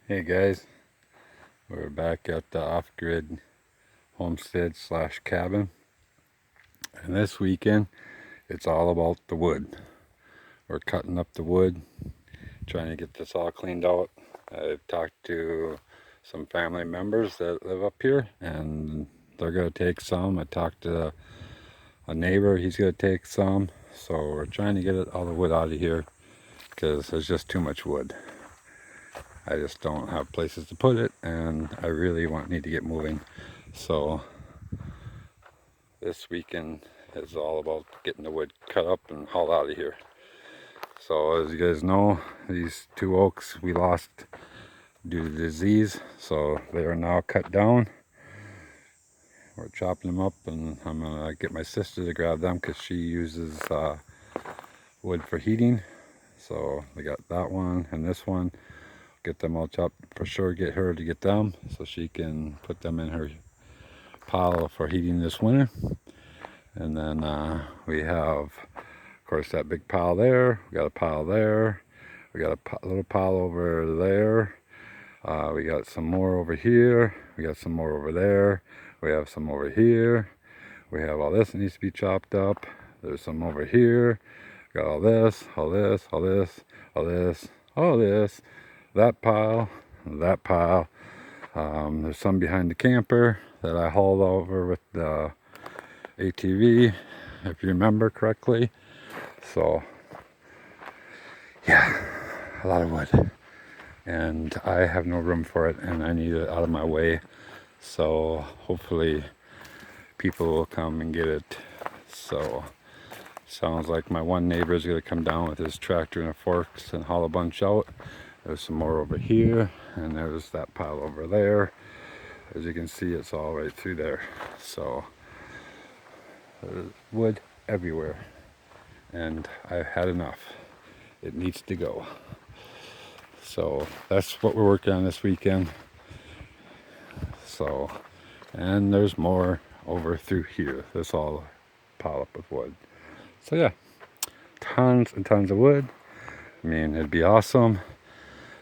Hey guys, we're back at the off-grid homestead slash cabin, and this weekend it's all about the wood. We're cutting up the wood, trying to get this all cleaned out. I've talked to some family members that live up here, and they're gonna take some. I talked to a neighbor, he's gonna take some. So we're trying to get all the wood out of here because there's just too much wood. I just don't have places to put it, and I really need to get moving. So this weekend is all about getting the wood cut up and hauled out of here. So as you guys know, these two oaks we lost due to disease, so they are now cut down. We're chopping them up, and I'm gonna get my sister to grab them because she uses wood for heating. So we got that one and this one. Get them all chopped for sure. Get her to get them so she can put them in her pile for heating this winter. And then we have, of course, that big pile there. We got a pile there. We got a little pile over there. We got some more over here. We got some more over there. We have some over here. We have all this that needs to be chopped up. There's some over here. Got all this, all this, all this, all this, all this. That pile, that pile. There's some behind the camper that I hauled over with the ATV, if you remember correctly. So yeah, a lot of wood, and I have no room for it, and I need it out of my way. So hopefully people will come and get it. So sounds like my one neighbor is going to come down with his tractor and forks and haul a bunch out. There's some more over here, and there's that pile over there. As you can see, it's all right through there. So there's wood everywhere, and I've had enough. It needs to go. So that's what we're working on this weekend. So, and there's more over through here. This all pile up with wood. So yeah, tons and tons of wood. I mean, it'd be awesome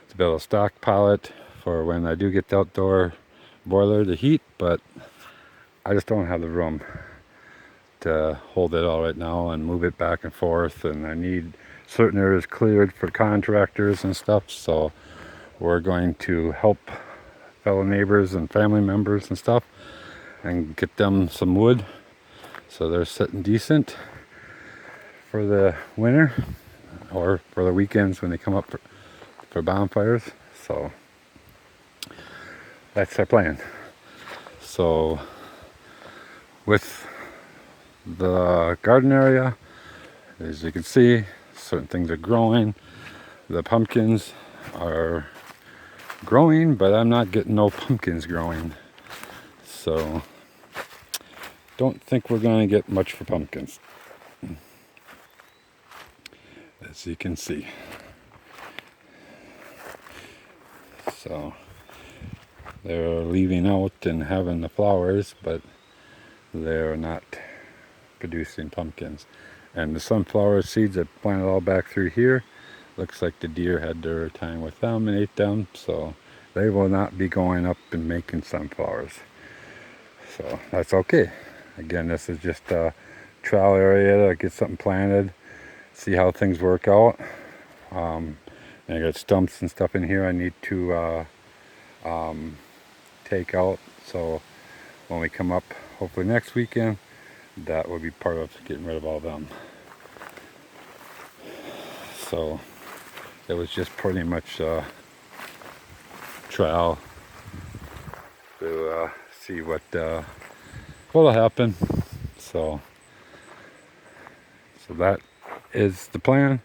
to be able to stockpile it for when I do get the outdoor boiler to heat, but I just don't have the room to hold it all right now and move it back and forth, and I need certain areas cleared for contractors and stuff. So we're going to help fellow neighbors and family members and stuff and get them some wood so they're sitting decent for the winter or for the weekends when they come up for bonfires. So that's our plan. So with the garden area, as you can see, certain things are growing. The pumpkins are growing, but I'm not getting no pumpkins growing. So don't think we're going to get much for pumpkins, as you can see. So they're leaving out and having the flowers, but they're not producing pumpkins. And the sunflower seeds I planted all back through here, looks like the deer had their time with them and ate them, so they will not be going up and making sunflowers. So that's okay. Again, this is just a trial area to get something planted, see how things work out. And I got stumps and stuff in here I need to take out, so when we come up hopefully next weekend, that will be part of getting rid of all of them. So it was just pretty much a trial to see what'll happen. So that is the plan.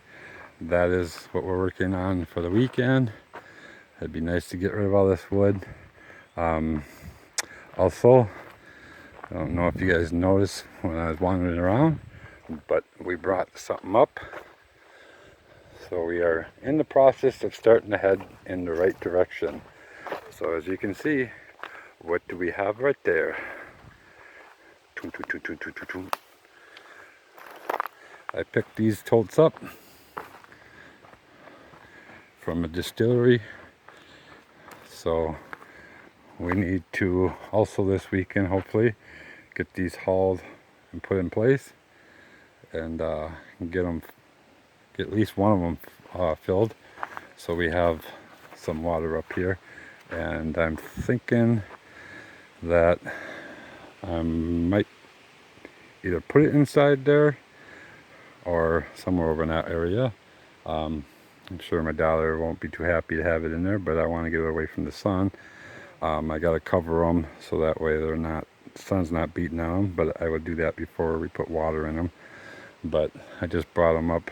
That is what we're working on for the weekend. It'd be nice to get rid of all this wood. Also, I don't know if you guys noticed when I was wandering around, but we brought something up. So we are in the process of starting to head in the right direction. So as you can see, what do we have right there? I picked these totes up from a distillery So we need to also this weekend hopefully get these hauled and put in place, and get at least one of them filled, so we have some water up here. And I'm thinking that I might either put it inside there or somewhere over in that area. I'm sure my daughter won't be too happy to have it in there, but I want to get it away from the sun. I got to cover them so that way the sun's not beating on them, but I would do that before we put water in them. But I just brought them up,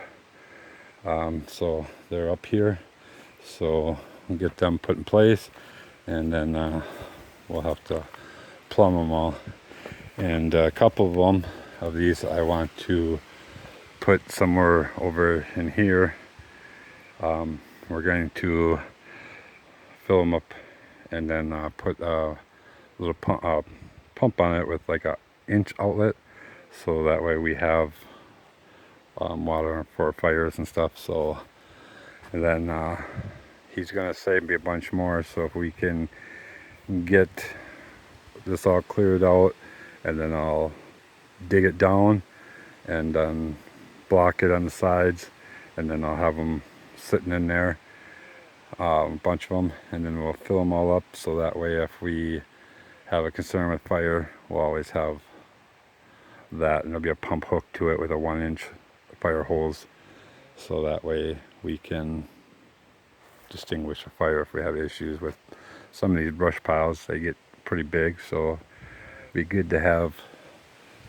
so they're up here, so we'll get them put in place, and then we'll have to plumb them all. And a couple of these I want to put somewhere over in here. We're going to fill them up and then put a little pump on it with like a inch outlet, so that way we have water for fires and stuff. So, and then he's gonna save me a bunch more, so if we can get this all cleared out, and then I'll dig it down and then block it on the sides, and then I'll have them sitting in there, a bunch of them, and then we'll fill them all up, so that way if we have a concern with fire, we'll always have that, and there'll be a pump hook to it with a 1-inch fire hose, so that way we can distinguish a fire if we have issues with some of these brush piles. They get pretty big, so it'd be good to have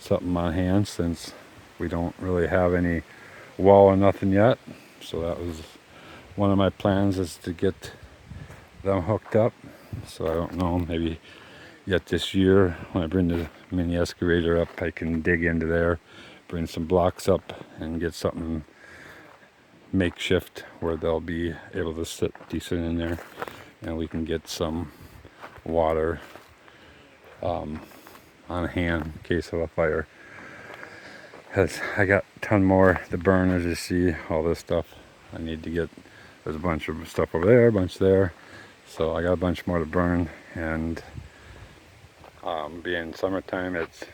something on hand since we don't really have any wall or nothing yet. So that was one of my plans, is to get them hooked up. So I don't know, maybe yet this year when I bring the mini excavator up, I can dig into there, bring some blocks up, and get something makeshift where they'll be able to sit decent in there, and we can get some water on hand in case of a fire. Because I got a ton more to burn, as you see, all this stuff I need to get. There's a bunch of stuff over there, a bunch there, so I got a bunch more to burn. And being summertime, it's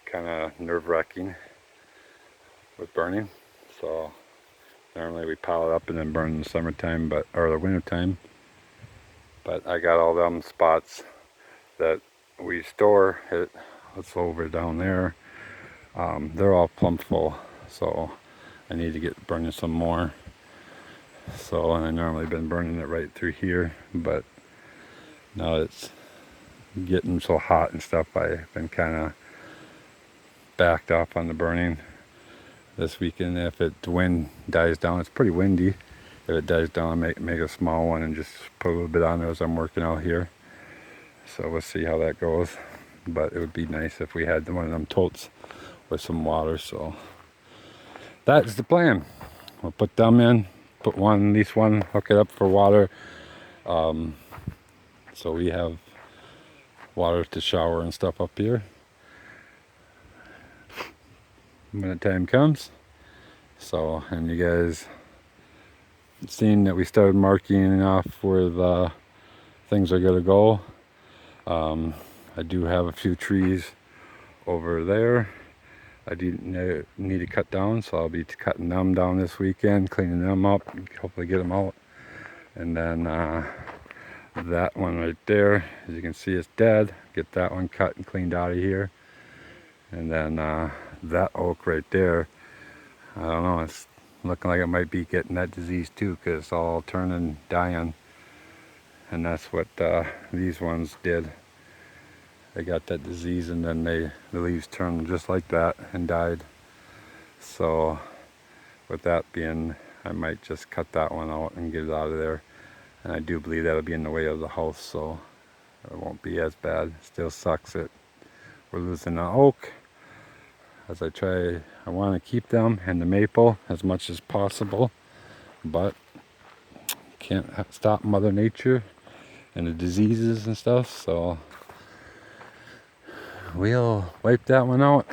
kind of nerve-wracking with burning, so normally we pile it up and then burn in the summertime, or the wintertime. But I got all them spots that we store it. It's over down there. They're all plumb full, so I need to get burning some more. So, and I normally been burning it right through here, but now it's getting so hot and stuff, I've been kind of backed off on the burning this weekend. If the wind dies down, it's pretty windy. If it dies down, I make a small one and just put a little bit on there as I'm working out here. So we'll see how that goes. But it would be nice if we had one of them totes with some water. So that's the plan. We'll put them in, put at least one, hook it up for water. So we have water to shower and stuff up here when the time comes. So, and you guys seen that we started marking off where the things are gonna go. I do have a few trees over there I do need to cut down, so I'll be cutting them down this weekend, cleaning them up, hopefully get them out. And then that one right there, as you can see, it's dead. Get that one cut and cleaned out of here. And then that oak right there, I don't know, it's looking like it might be getting that disease too, because it's all turning, dying. And that's what these ones did. They got that disease, and then the leaves turned just like that and died. So with that being, I might just cut that one out and get it out of there. And I do believe that'll be in the way of the house, so it won't be as bad. Still sucks that we're losing the oak. As I want to keep them and the maple as much as possible, but can't stop Mother Nature and the diseases and stuff, so we'll wipe that one out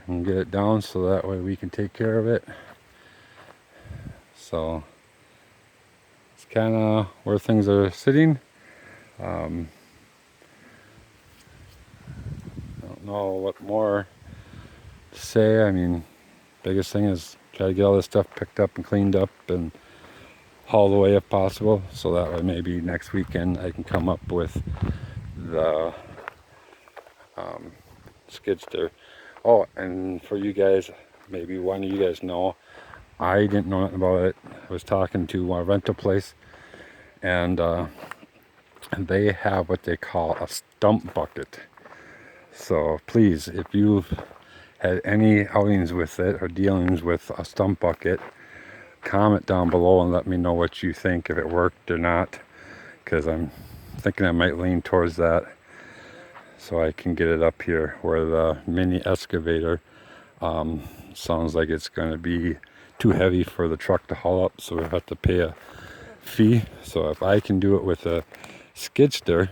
and get it down so that way we can take care of it. So it's kind of where things are sitting. I don't know what more to say. I mean, biggest thing is try to get all this stuff picked up and cleaned up and hauled away if possible, so that way maybe next weekend I can come up with the skid steer. Oh, and for you guys, maybe one of you guys know, I didn't know nothing about it. I was talking to a rental place, and they have what they call a stump bucket. So please, if you've had any outings with it or dealings with a stump bucket, comment down below and let me know what you think, if it worked or not, because I'm thinking I might lean towards that so I can get it up here, where the mini excavator sounds like it's going to be too heavy for the truck to haul up, so we have to pay a fee. So if I can do it with a skid steer,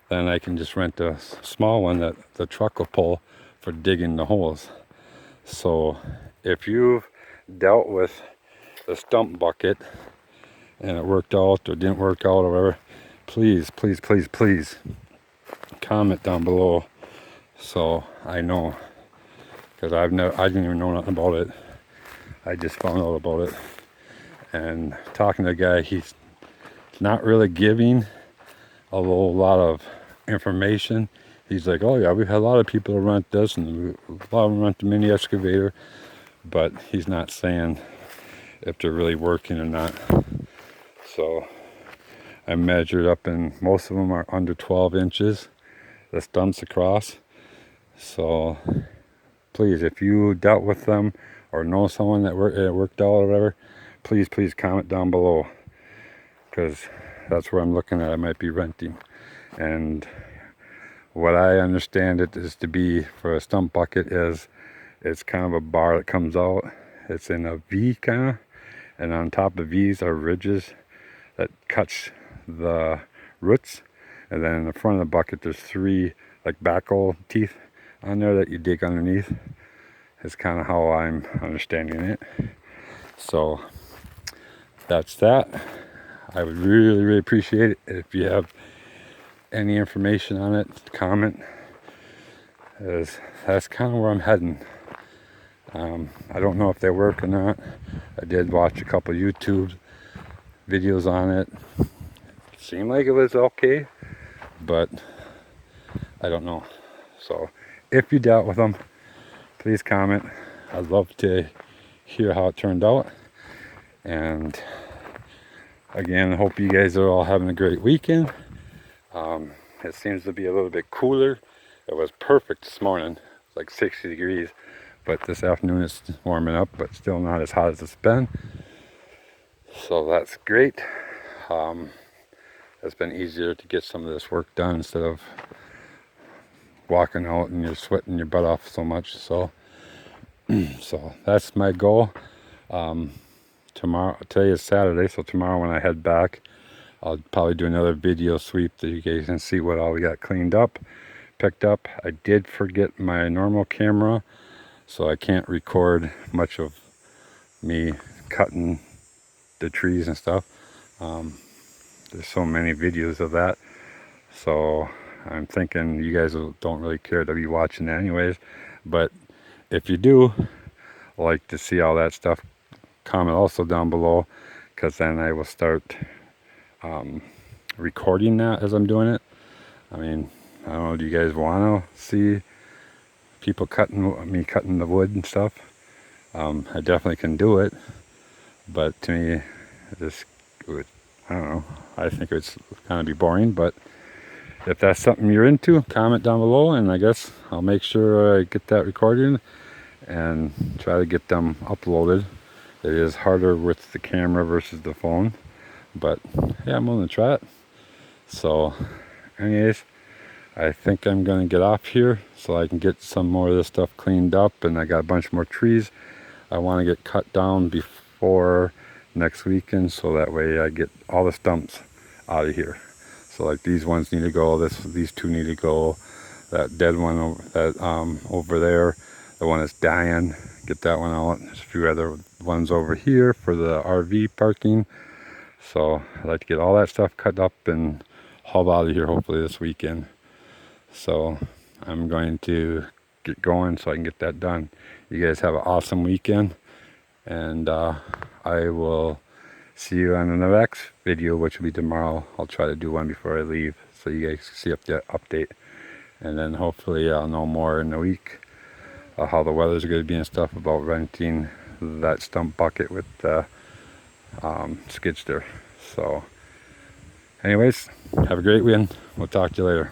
then I can just rent a small one that the truck will pull for digging the holes. So if you've dealt with the stump bucket and it worked out or didn't work out or whatever, please, please, please, please comment down below so I know, because I didn't even know nothing about it. I just found out about it, and talking to the guy, he's not really giving a lot of information. He's like, oh yeah, we've had a lot of people rent this, and a lot of them rent the mini excavator, but he's not saying if they're really working or not. So I measured up, and most of them are under 12 inches, the stumps across. So please, if you dealt with them or know someone that worked out or whatever, please comment down below, because that's where I'm looking at. I might be renting, and what I understand it is to be for a stump bucket is it's kind of a bar that comes out. It's in a V kind of, and on top of V's are ridges that cuts the roots, and then in the front of the bucket there's 3 like backhoe teeth on there that you dig underneath. Is kind of how I'm understanding it. So that's that. I would really appreciate it if you have any information on it, comment, as that's kind of where I'm heading. I don't know if they work or not. I did watch a couple YouTube videos on it. It seemed like it was okay, but I don't know. So if you dealt with them, please comment. I'd love to hear how it turned out. And again, I hope you guys are all having a great weekend. It seems to be a little bit cooler. It was perfect this morning, it's like 60 degrees, but this afternoon it's warming up, but still not as hot as it's been. So that's great. It's been easier to get some of this work done instead of walking out and you're sweating your butt off so much. So that's my goal. Today is Saturday, so tomorrow when I head back, I'll probably do another video sweep that you guys can see what all we got cleaned up, picked up. I did forget my normal camera, so I can't record much of me cutting the trees and stuff. There's so many videos of that, so I'm thinking you guys don't really care to be watching that anyways. But if you do like to see all that stuff, comment also down below, because then I will start recording that as I'm doing it. I mean, I don't know, do you guys want to see people me cutting the wood and stuff? I definitely can do it, but to me, I don't know, I think it's kind of be boring. But if that's something you're into, comment down below, and I guess I'll make sure I get that recorded and try to get them uploaded. It is harder with the camera versus the phone, but yeah, I'm willing to try it. So anyways, I think I'm gonna get off here so I can get some more of this stuff cleaned up, and I got a bunch more trees I want to get cut down before next weekend, so that way I get all the stumps out of here. So like these ones need to go, these 2 need to go, that dead one over there, the one that's dying, get that one out. There's a few other ones over here for the RV parking. So I'd like to get all that stuff cut up and hauled out of here hopefully this weekend. So I'm going to get going so I can get that done. You guys have an awesome weekend, and I will see you on the next video, which will be tomorrow. I'll try to do one before I leave so you guys can see the update, and then hopefully I'll know more in a week how the weather's going to be and stuff about renting that stump bucket with the skid steer. So anyways, have a great weekend. We'll talk to you later.